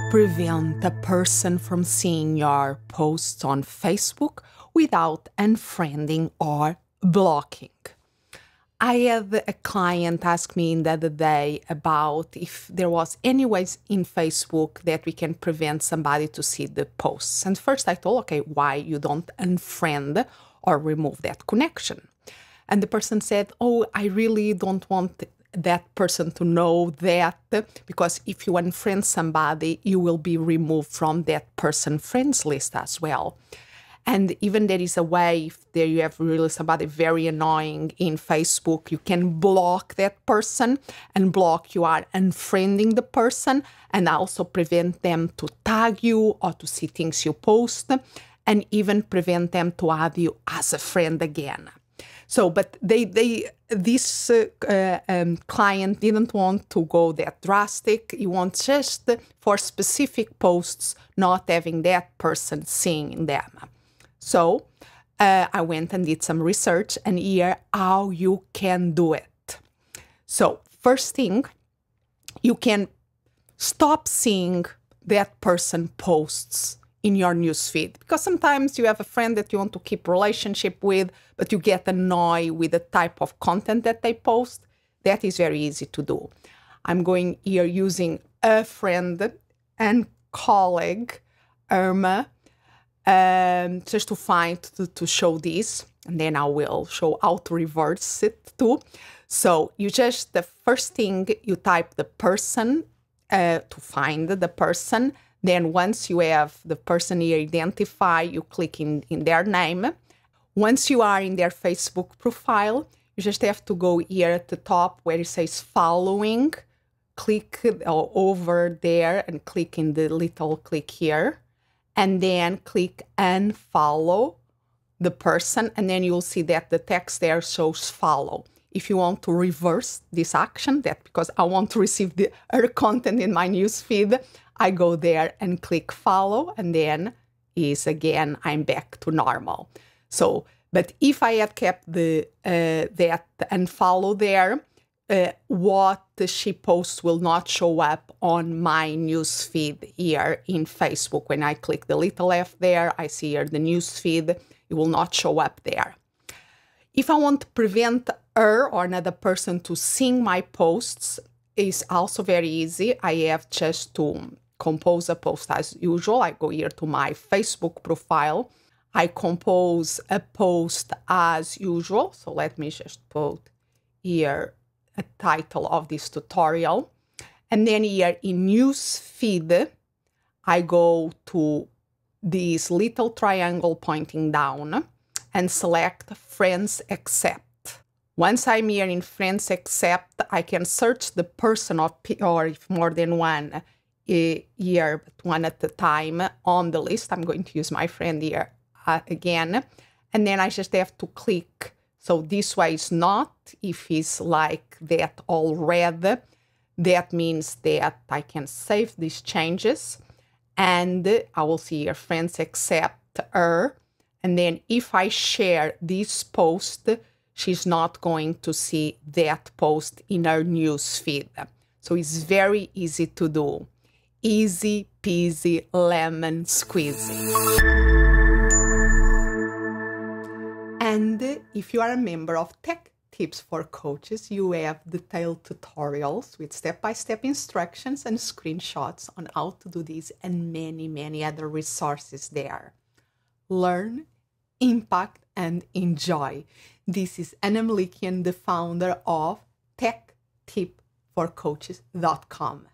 prevent a person from seeing your posts on Facebook without unfriending or blocking. I had a client ask me the other day about if there was any ways in Facebook that we can prevent somebody to see the posts. And first I thought, okay, why you don't unfriend or remove that connection? And the person said, oh, I really don't want that person to know that, because if you unfriend somebody, you will be removed from that person's friends list as well. And even there is a way, if there you have really somebody very annoying in Facebook, you can block that person, and block you are unfriending the person, and also prevent them to tag you or to see things you post, and even prevent them to add you as a friend again. So, but this client didn't want to go that drastic. He wants just for specific posts, not having that person seeing them. So I went and did some research, and here how you can do it. So first thing, you can stop seeing that person posts in your newsfeed, because sometimes you have a friend that you want to keep relationship with, but you get annoyed with the type of content that they post. That is very easy to do. I'm going here using a friend and colleague, Irma, just to find to show this, and then I will show how to reverse it too. So you just, the first thing, you type the person to find the person. Then once you have the person here identified, you click in their name. Once you are in their Facebook profile, you just have to go here at the top where it says following, click over there and click in the little click here, and then click unfollow the person, and then you'll see that the text there shows follow. If you want to reverse this action, that because I want to receive her content in my newsfeed, I go there and click follow, and then again, I'm back to normal. So, but if I had kept that unfollow there, what she posts will not show up on my newsfeed here in Facebook. When I click the little F there, I see here the newsfeed, it will not show up there. If I want to prevent her or another person to seeing my posts, is also very easy. I have just to compose a post as usual. I go here to my Facebook profile. I compose a post as usual. So let me just put here a title of this tutorial. And then here in newsfeed, I go to this little triangle pointing down and select friends accept. Once I'm here in friends accept, I can search the person or if more than one here, but one at a time on the list. I'm going to use my friend here again. And then I just have to click. So this way is not. If it's like that all red, that means that I can save these changes. And I will see here friends accept her. And then if I share this post, she's not going to see that post in her news feed. So it's very easy to do. Easy peasy lemon squeezy. And if you are a member of Tech Tips for Coaches, you have detailed tutorials with step-by-step instructions and screenshots on how to do this, and many, many other resources there. Learn, impact, and enjoy. This is Anna Malikian, the founder of TechTipForCoaches.com.